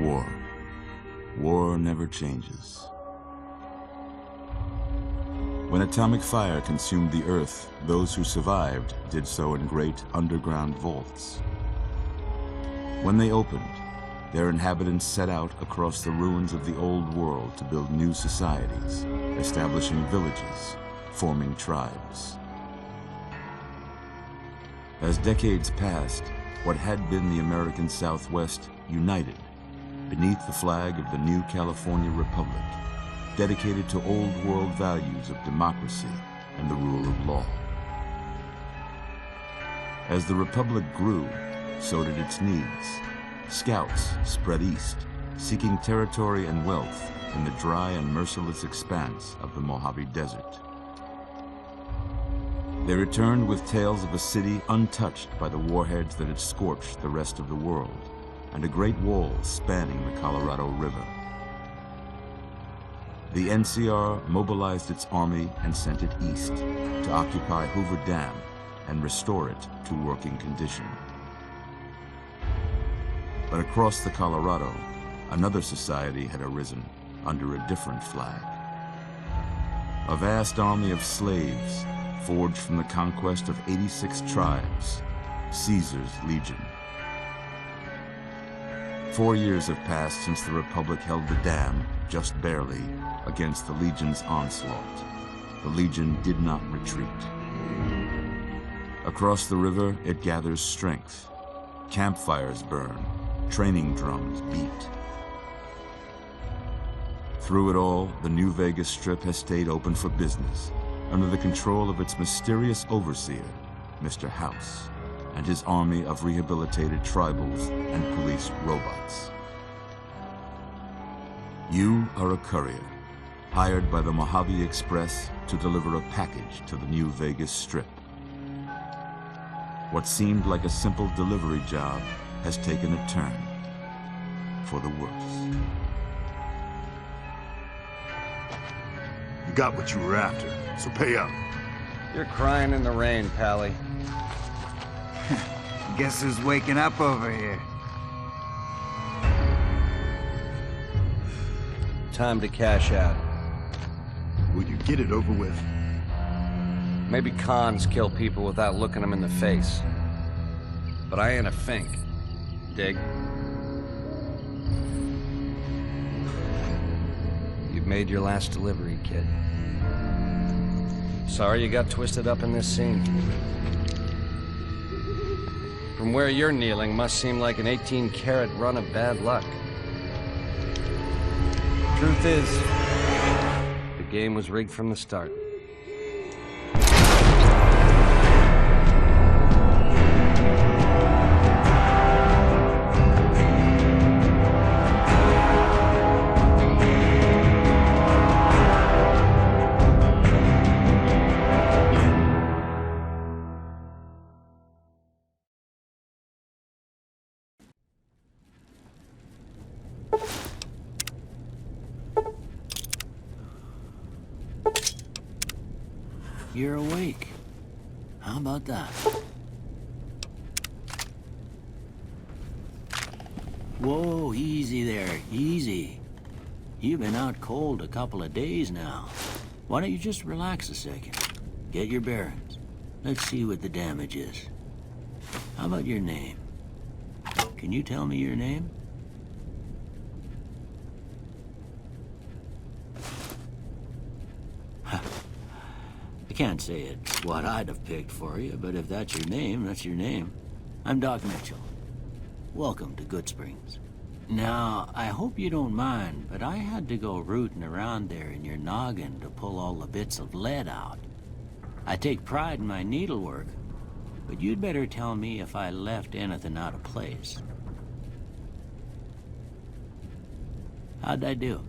War. War never changes. When atomic fire consumed the Earth, those who survived did so in great underground vaults. When they opened, their inhabitants set out across the ruins of the old world to build new societies, establishing villages, forming tribes. As decades passed, what had been the American Southwest united beneath the flag of the new California Republic, dedicated to old world values of democracy and the rule of law. As the Republic grew, so did its needs. Scouts spread east, seeking territory and wealth in the dry and merciless expanse of the Mojave Desert. They returned with tales of a city untouched by the warheads that had scorched the rest of the world, and a great wall spanning the Colorado River. The NCR mobilized its army and sent it east to occupy Hoover Dam and restore it to working condition. But across the Colorado, another society had arisen under a different flag. A vast army of slaves forged from the conquest of 86 tribes, Caesar's Legion. 4 years have passed since the Republic held the dam, just barely, against the Legion's onslaught. The Legion did not retreat. Across the river, it gathers strength. Campfires burn, training drums beat. Through it all, the New Vegas Strip has stayed open for business, under the control of its mysterious overseer, Mr. House, and his army of rehabilitated tribals and police robots. You are a courier, hired by the Mojave Express to deliver a package to the New Vegas Strip. What seemed like a simple delivery job has taken a turn for the worse. You got what you were after, so pay up. You're crying in the rain, Pally. Guess who's waking up over here? Time to cash out. Will you get it over with? Maybe cons kill people without looking them in the face. But I ain't a fink. Dig? You've made your last delivery, kid. Sorry you got twisted up in this scene. From where you're kneeling must seem like an 18-carat run of bad luck. Truth is, the game was rigged from the start. You're awake. How about that? Whoa, easy there, easy. You've been out cold a couple of days now. Why don't you just relax a second? Get your bearings. Let's see what the damage is. How about your name? Can you tell me your name? I can't say it's what I'd have picked for you, but if that's your name, that's your name. I'm Doc Mitchell. Welcome to Goodsprings. Now, I hope you don't mind, but I had to go rooting around there in your noggin to pull all the bits of lead out. I take pride in my needlework, but you'd better tell me if I left anything out of place. How'd I do?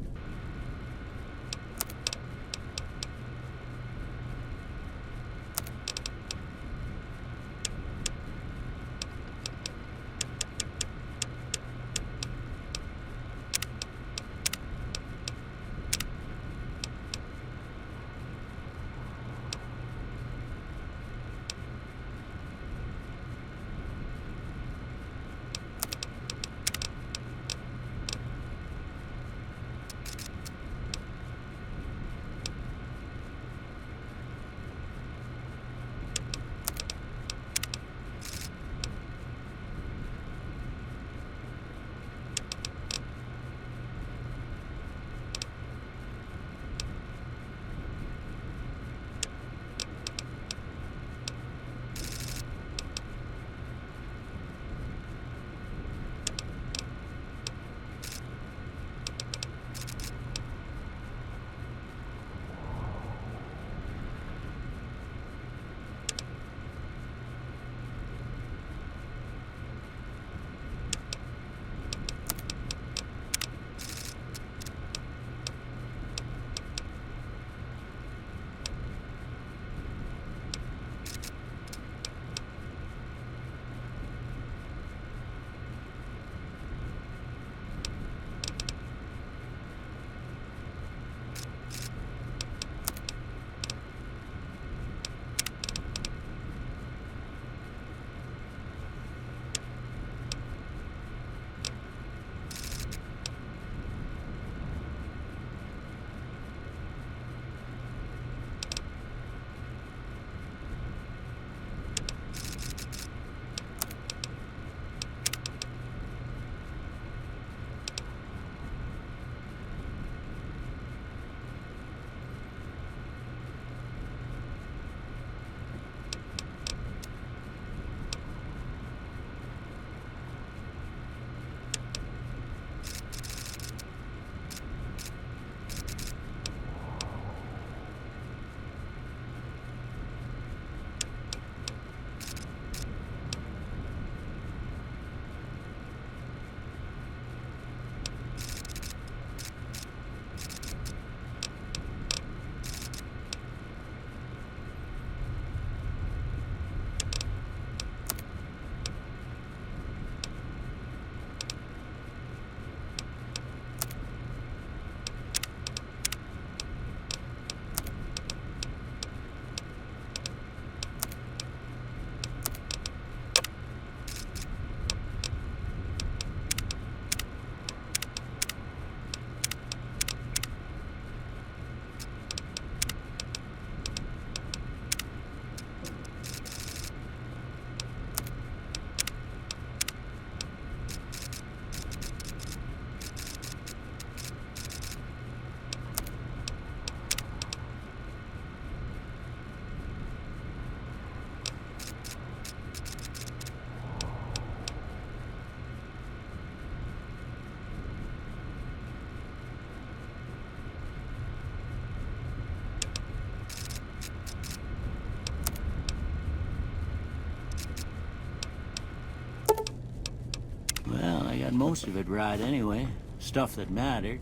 got most of it right anyway. Stuff that mattered.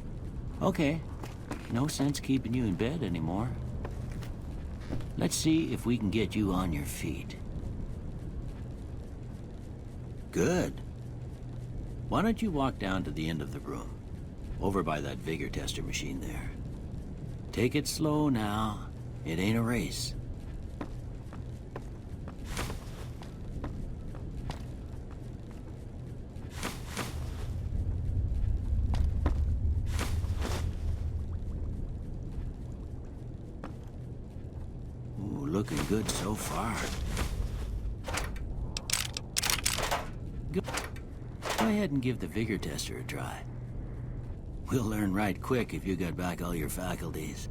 Okay. No sense keeping you in bed anymore. Let's see if we can get you on your feet. Good. Why don't you walk down to the end of the room? Over by that vigor tester machine there. Take it slow now. It ain't a race. Ooh, looking good so far. Go ahead and give the vigor tester a try. We'll learn right quick if you got back all your faculties.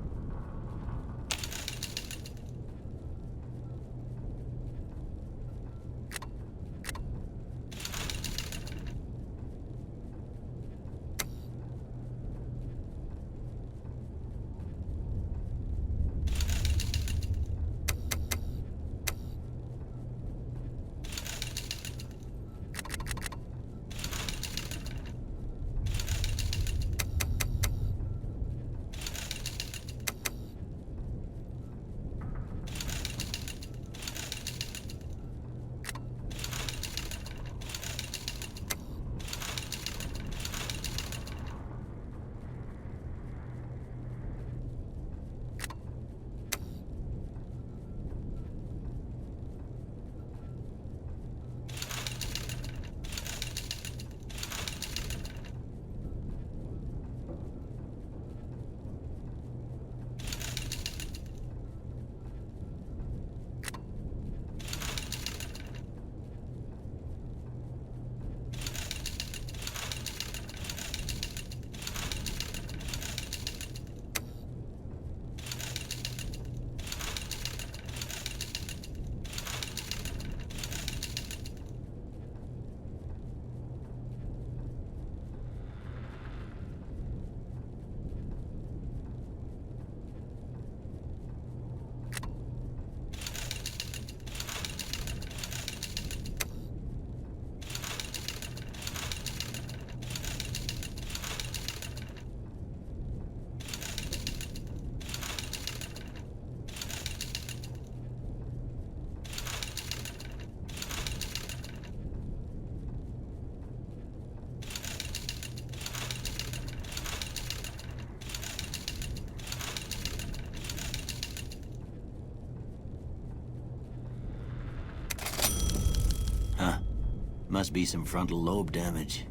Must be some frontal lobe damage.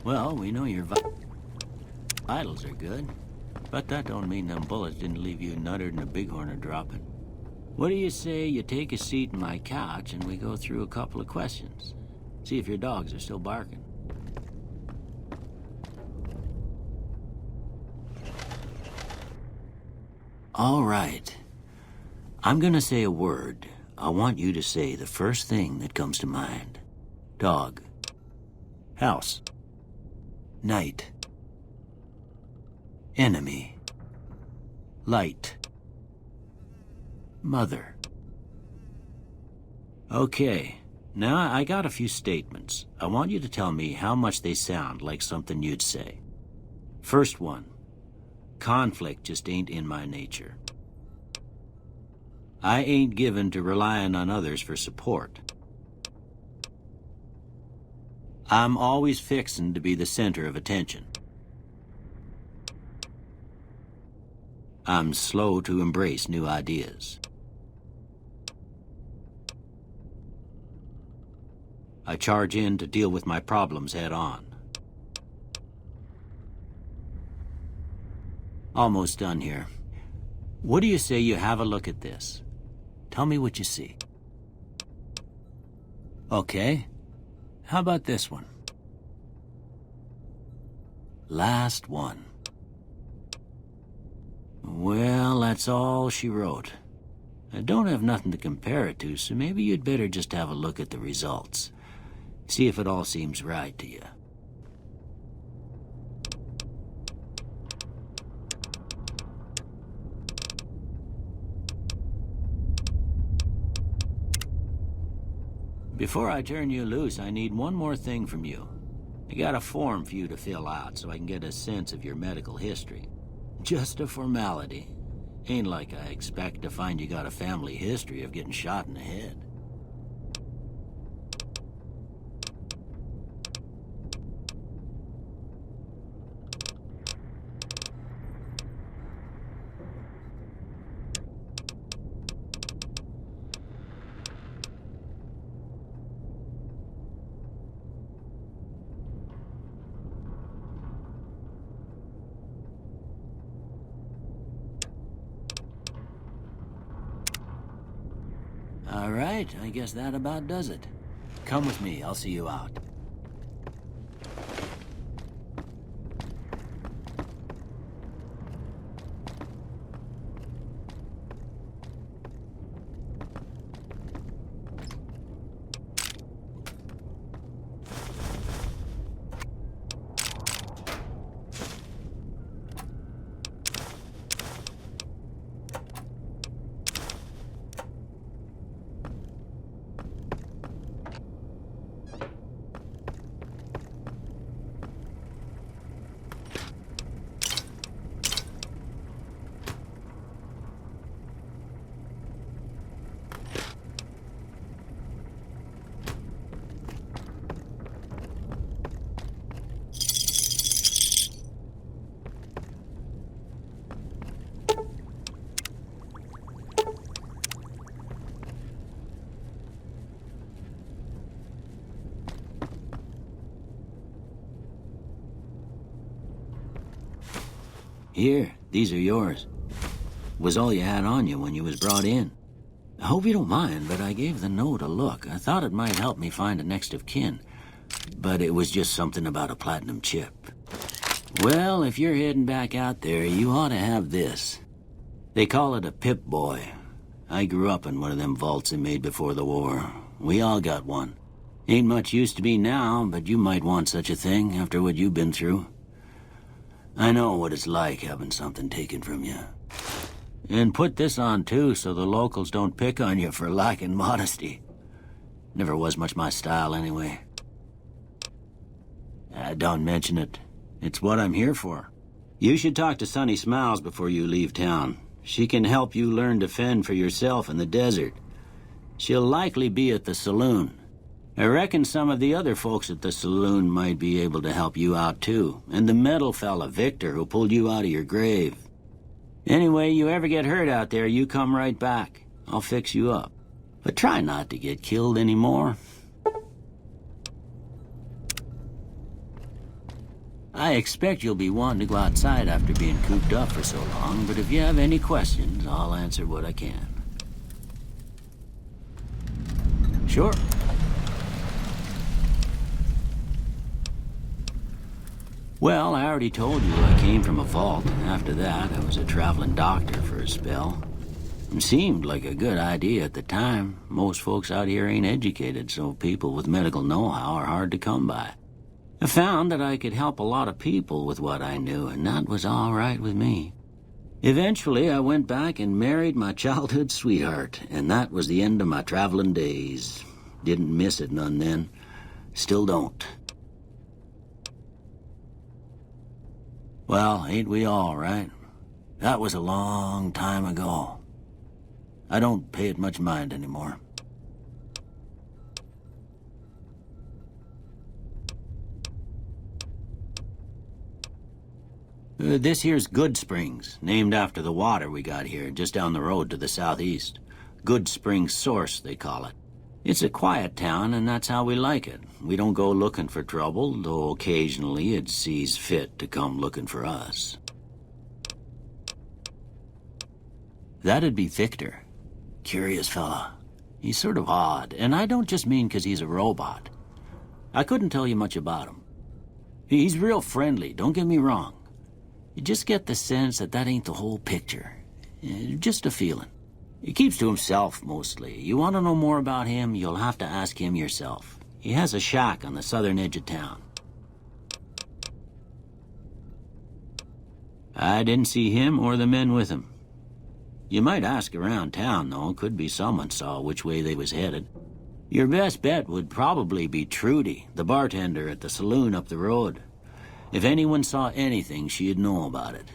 Well, we know your vitals are good, but that don't mean them bullets didn't leave you nuttered and a bighorn are dropping. What do you say you take a seat in my couch and we go through a couple of questions? See if your dogs are still barking. All right. I'm gonna say a word. I want you to say the first thing that comes to mind. Dog. House. Night. Enemy. Light. Mother. Okay. Now I got a few statements. I want you to tell me how much they sound like something you'd say. First one. Conflict just ain't in my nature. I ain't given to relying on others for support. I'm always fixin' to be the center of attention. I'm slow to embrace new ideas. I charge in to deal with my problems head on. Almost done here. What do you say you have a look at this? Tell me what you see. Okay. How about this one? Last one. Well, that's all she wrote. I don't have nothing to compare it to, so maybe you'd better just have a look at the results. See if it all seems right to you. Before I turn you loose, I need one more thing from you. I got a form for you to fill out so I can get a sense of your medical history. Just a formality. Ain't like I expect to find you got a family history of getting shot in the head. All right, I guess that about does it. Come with me, I'll see you out. Here, these are yours. Was all you had on you when you was brought in. I hope you don't mind, but I gave the note a look. I thought it might help me find a next of kin. But it was just something about a platinum chip. Well, if you're heading back out there, you ought to have this. They call it a Pip-Boy. I grew up in one of them vaults they made before the war. We all got one. Ain't much use to me now, but you might want such a thing after what you've been through. I know what it's like having something taken from you. And put this on, too, so the locals don't pick on you for lacking modesty. Never was much my style, anyway. Don't mention it. It's what I'm here for. You should talk to Sunny Smiles before you leave town. She can help you learn to fend for yourself in the desert. She'll likely be at the saloon. I reckon some of the other folks at the saloon might be able to help you out, too. And the metal fella, Victor, who pulled you out of your grave. Anyway, you ever get hurt out there, you come right back. I'll fix you up. But try not to get killed anymore. I expect you'll be wanting to go outside after being cooped up for so long, but if you have any questions, I'll answer what I can. Sure. Well, I already told you I came from a vault. After that, I was a traveling doctor for a spell. It seemed like a good idea at the time. Most folks out here ain't educated, so people with medical know-how are hard to come by. I found that I could help a lot of people with what I knew, and that was all right with me. Eventually, I went back and married my childhood sweetheart, and that was the end of my traveling days. Didn't miss it none then. Still don't. Well, ain't we all, right? That was a long time ago. I don't pay it much mind anymore. This here's Good Springs, named after the water we got here, just down the road to the southeast. Good Springs Source, they call it. It's a quiet town, and that's how we like it. We don't go looking for trouble, though occasionally it sees fit to come looking for us. That'd be Victor. Curious fella. He's sort of odd, and I don't just mean 'cause he's a robot. I couldn't tell you much about him. He's real friendly, don't get me wrong. You just get the sense that that ain't the whole picture. Just a feeling. He keeps to himself, mostly. You want to know more about him, you'll have to ask him yourself. He has a shack on the southern edge of town. I didn't see him or the men with him. You might ask around town, though. Could be someone saw which way they was headed. Your best bet would probably be Trudy, the bartender at the saloon up the road. If anyone saw anything, she'd know about it.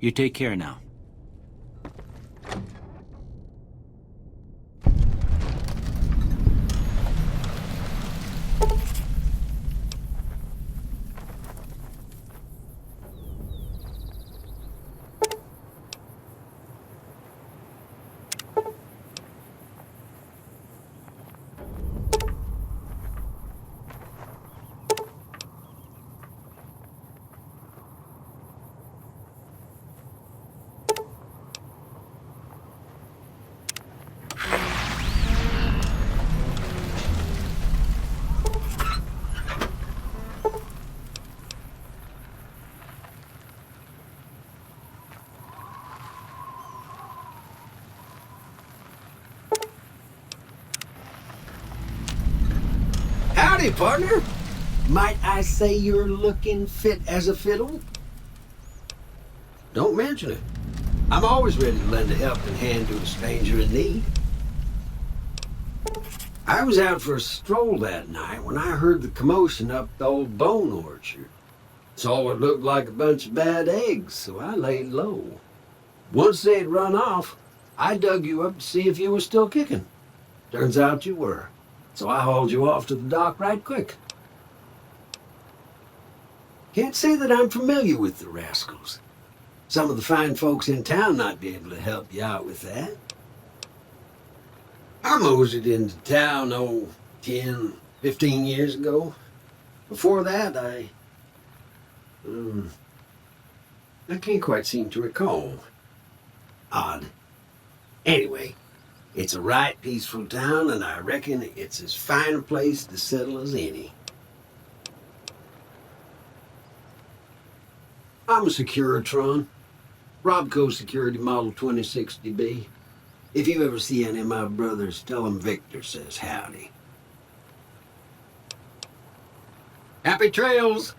You take care now. Howdy, partner. Might I say you're looking fit as a fiddle? Don't mention it. I'm always ready to lend a helping hand to a stranger in need. I was out for a stroll that night when I heard the commotion up the old bone orchard. Saw what looked like a bunch of bad eggs, so I laid low. Once they'd run off, I dug you up to see if you were still kicking. Turns out you were. So I hauled you off to the dock right quick. Can't say that I'm familiar with the rascals. Some of the fine folks in town might be able to help you out with that. I moseyed into town, 10, 15 years ago. Before that, I can't quite seem to recall. Odd. Anyway, it's a right peaceful town, and I reckon it's as fine a place to settle as any. I'm a Securitron. Robco Security Model 2060B. If you ever see any of my brothers, tell them Victor says howdy. Happy trails!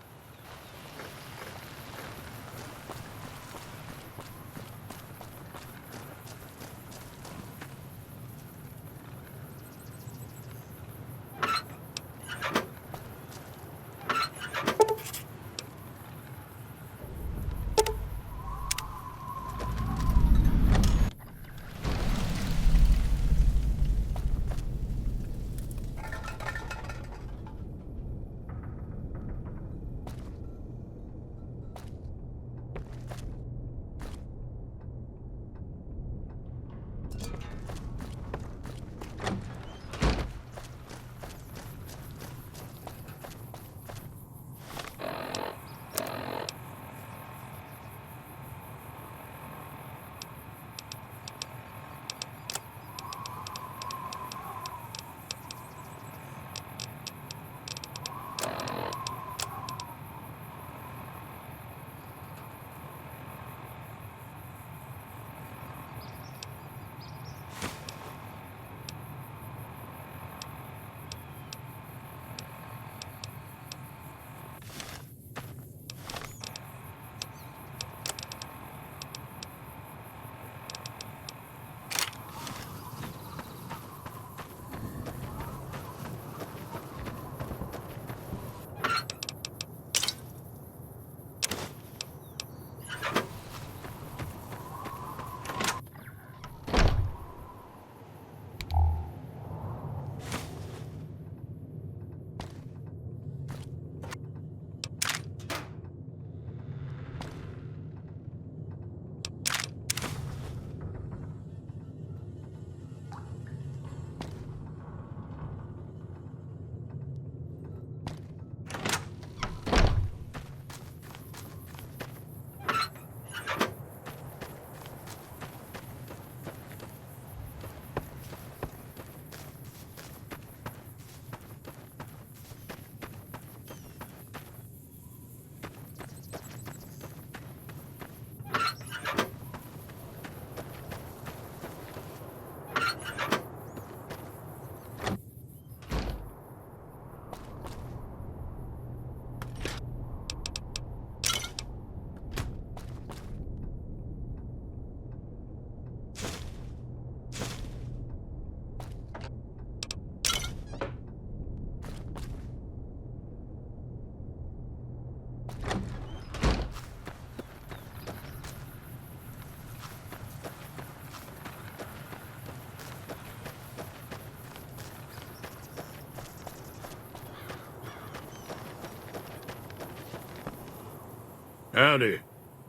Howdy.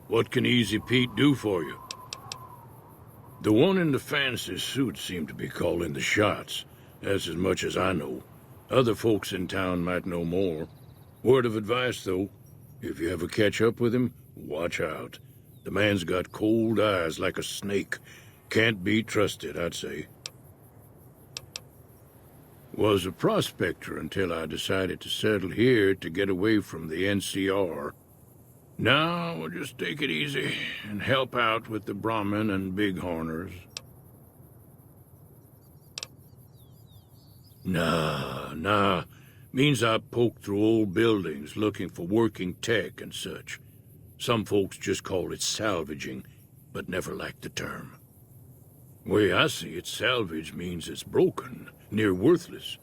What can Easy Pete do for you? The one in the fancy suit seemed to be calling the shots. That's as much as I know. Other folks in town might know more. Word of advice, though. If you ever catch up with him, watch out. The man's got cold eyes like a snake. Can't be trusted, I'd say. Was a prospector until I decided to settle here to get away from the NCR. Now, we'll just take it easy and help out with the Brahmin and Bighorners. Nah. Means I poke through old buildings looking for working tech and such. Some folks just call it salvaging, but never liked the term. Way I see it, salvage means it's broken, near worthless.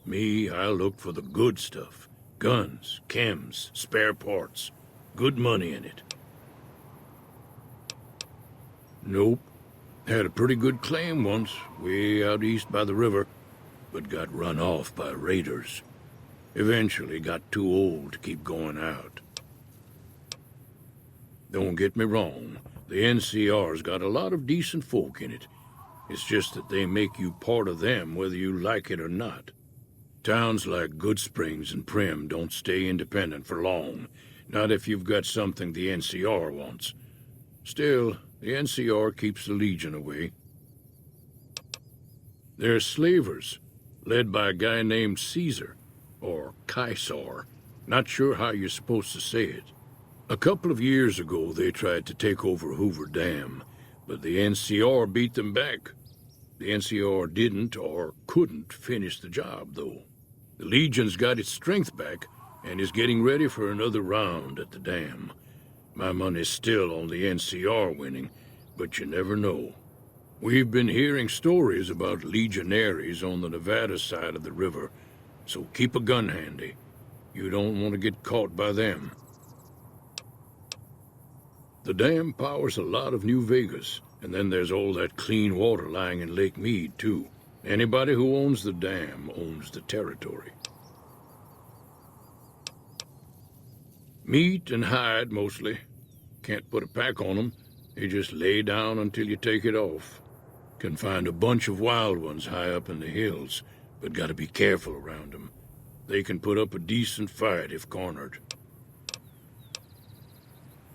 Me, I look for the good stuff. Guns, chems, spare parts. Good money in it. Nope. Had a pretty good claim once, way out east by the river, but got run off by raiders. Eventually got too old to keep going out. Don't get me wrong, the NCR's got a lot of decent folk in it. It's just that they make you part of them whether you like it or not. Towns like Goodsprings and Prim don't stay independent for long. Not if you've got something the NCR wants. Still, the NCR keeps the Legion away. They're slavers, led by a guy named Caesar, or Caesar. Not sure how you're supposed to say it. A couple of years ago, they tried to take over Hoover Dam, but the NCR beat them back. The NCR didn't or couldn't finish the job, though. The Legion's got its strength back, and is getting ready for another round at the dam. My money's still on the NCR winning, but you never know. We've been hearing stories about legionaries on the Nevada side of the river, so keep a gun handy. You don't want to get caught by them. The dam powers a lot of New Vegas, and then there's all that clean water lying in Lake Mead, too. Anybody who owns the dam owns the territory. Meat and hide, mostly. Can't put a pack on them. You just lay down until you take it off. Can find a bunch of wild ones high up in the hills, but gotta be careful around them. They can put up a decent fight if cornered.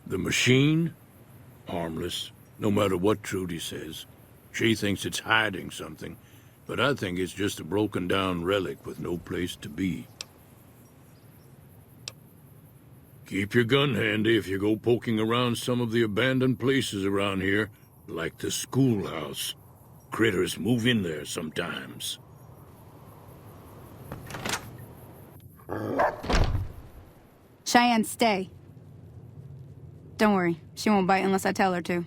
The machine? Harmless, no matter what Trudy says. She thinks it's hiding something, but I think it's just a broken-down relic with no place to be. Keep your gun handy if you go poking around some of the abandoned places around here, like the schoolhouse. Critters move in there sometimes. Cheyenne, stay. Don't worry, she won't bite unless I tell her to.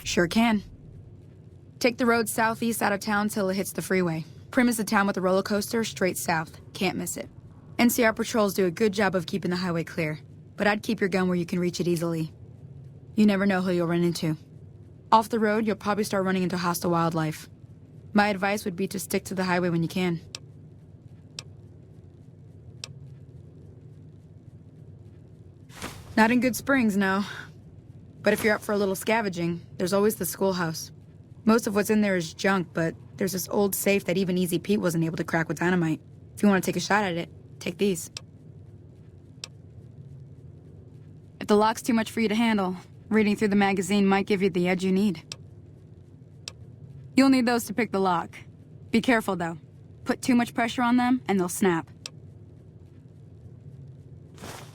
Sure can. Take the road southeast out of town till it hits the freeway. Prim is the town with the roller coaster straight south. Can't miss it. NCR patrols do a good job of keeping the highway clear, but I'd keep your gun where you can reach it easily. You never know who you'll run into. Off the road, you'll probably start running into hostile wildlife. My advice would be to stick to the highway when you can. Not in Good Springs, no. But if you're up for a little scavenging, there's always the schoolhouse. Most of what's in there is junk, but there's this old safe that even Easy Pete wasn't able to crack with dynamite. If you want to take a shot at it, take these. If the lock's too much for you to handle, reading through the magazine might give you the edge you need. You'll need those to pick the lock. Be careful, though. Put too much pressure on them, and they'll snap.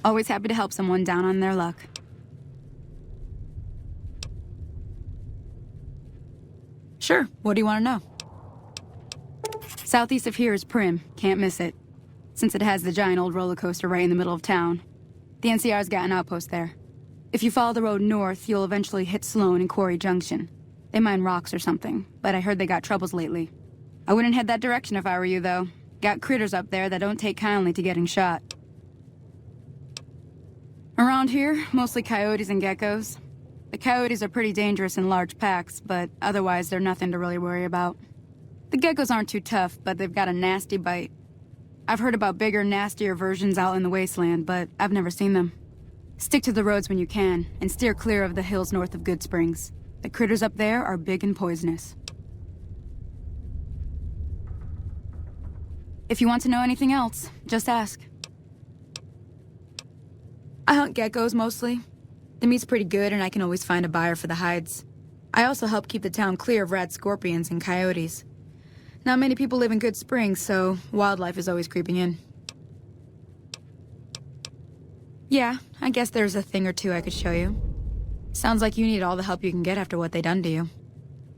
Always happy to help someone down on their luck. Sure, what do you want to know? Southeast of here is Prim, can't miss it. Since it has the giant old roller coaster right in the middle of town. The NCR's got an outpost there. If you follow the road north, you'll eventually hit Sloan and Quarry Junction. They mine rocks or something, but I heard they got troubles lately. I wouldn't head that direction if I were you, though. Got critters up there that don't take kindly to getting shot. Around here, mostly coyotes and geckos. The coyotes are pretty dangerous in large packs, but otherwise they're nothing to really worry about. The geckos aren't too tough, but they've got a nasty bite. I've heard about bigger, nastier versions out in the wasteland, but I've never seen them. Stick to the roads when you can, and steer clear of the hills north of Good Springs. The critters up there are big and poisonous. If you want to know anything else, just ask. I hunt geckos mostly. The meat's pretty good and I can always find a buyer for the hides. I also help keep the town clear of rat scorpions and coyotes. Not many people live in Good Springs, so wildlife is always creeping in. Yeah, I guess there's a thing or two I could show you. Sounds like you need all the help you can get after what they done to you.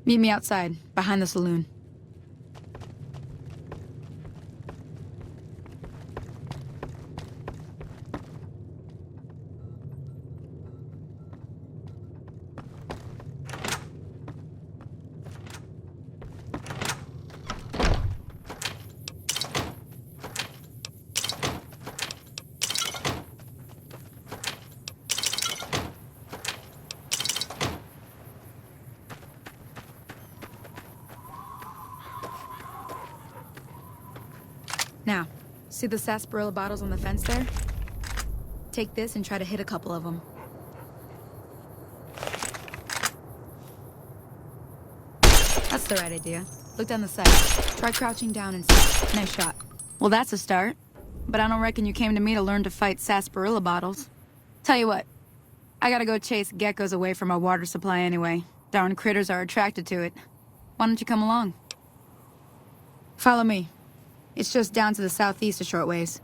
Meet me outside, behind the saloon. Now, see the sarsaparilla bottles on the fence there? Take this and try to hit a couple of them. That's the right idea. Look down the sight. Try crouching down and see. Nice shot. Well, that's a start. But I don't reckon you came to me to learn to fight sarsaparilla bottles. Tell you what, I gotta go chase geckos away from our water supply anyway. Darn critters are attracted to it. Why don't you come along? Follow me. It's just down to the southeast a short ways.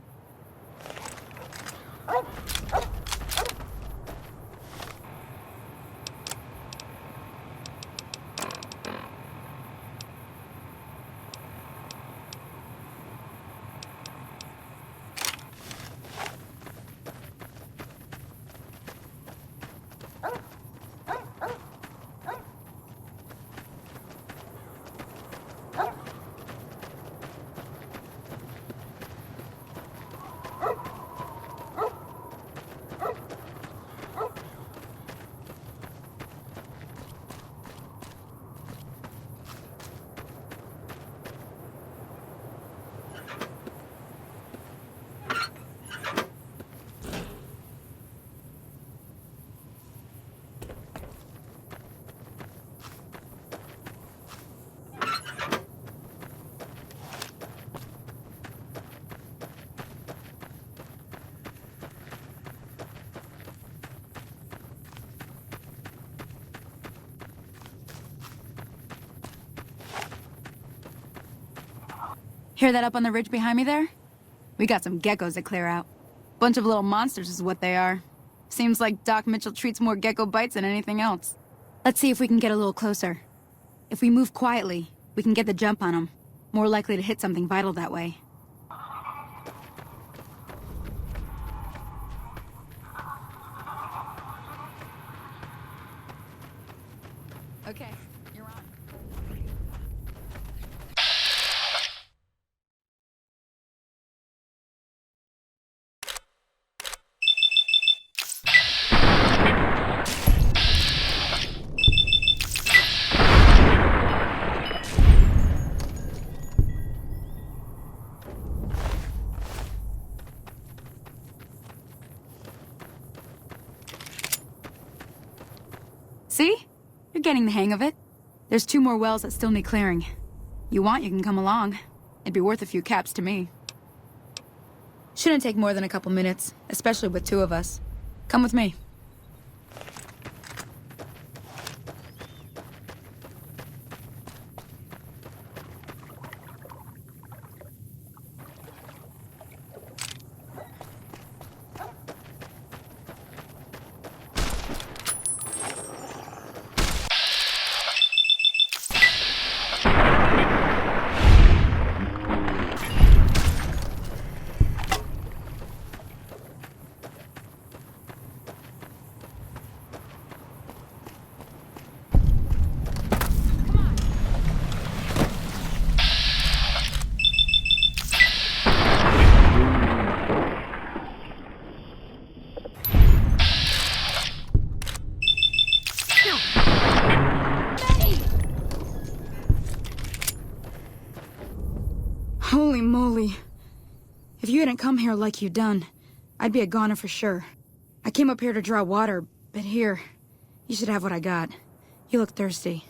Hear that up on the ridge behind me there? We got some geckos to clear out. Bunch of little monsters is what they are. Seems like Doc Mitchell treats more gecko bites than anything else. Let's see if we can get a little closer. If we move quietly, we can get the jump on them. More likely to hit something vital that way. Okay, you're on. See? You're getting the hang of it. There's 2 more wells that still need clearing. You want, you can come along. It'd be worth a few caps to me. Shouldn't take more than a couple minutes, especially with 2 of us. Come with me. If you hadn't come here like you done, I'd be a goner for sure. I came up here to draw water, but here, you should have what I got. You look thirsty.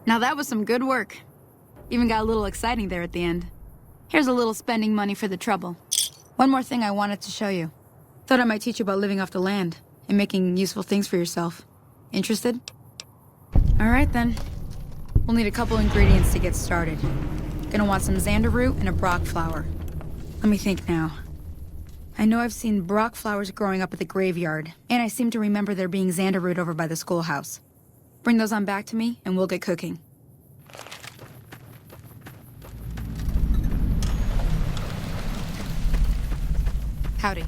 Now that was some good work. Even got a little exciting there at the end. Here's a little spending money for the trouble. One more thing I wanted to show you. Thought I might teach you about living off the land and making useful things for yourself. Interested? All right then. We'll need a couple ingredients to get started. Gonna want some xander root and a brock flower. Let me think now. I know I've seen brock flowers growing up at the graveyard, and I seem to remember there being xander root over by the schoolhouse. Bring those on back to me, and we'll get cooking. Howdy.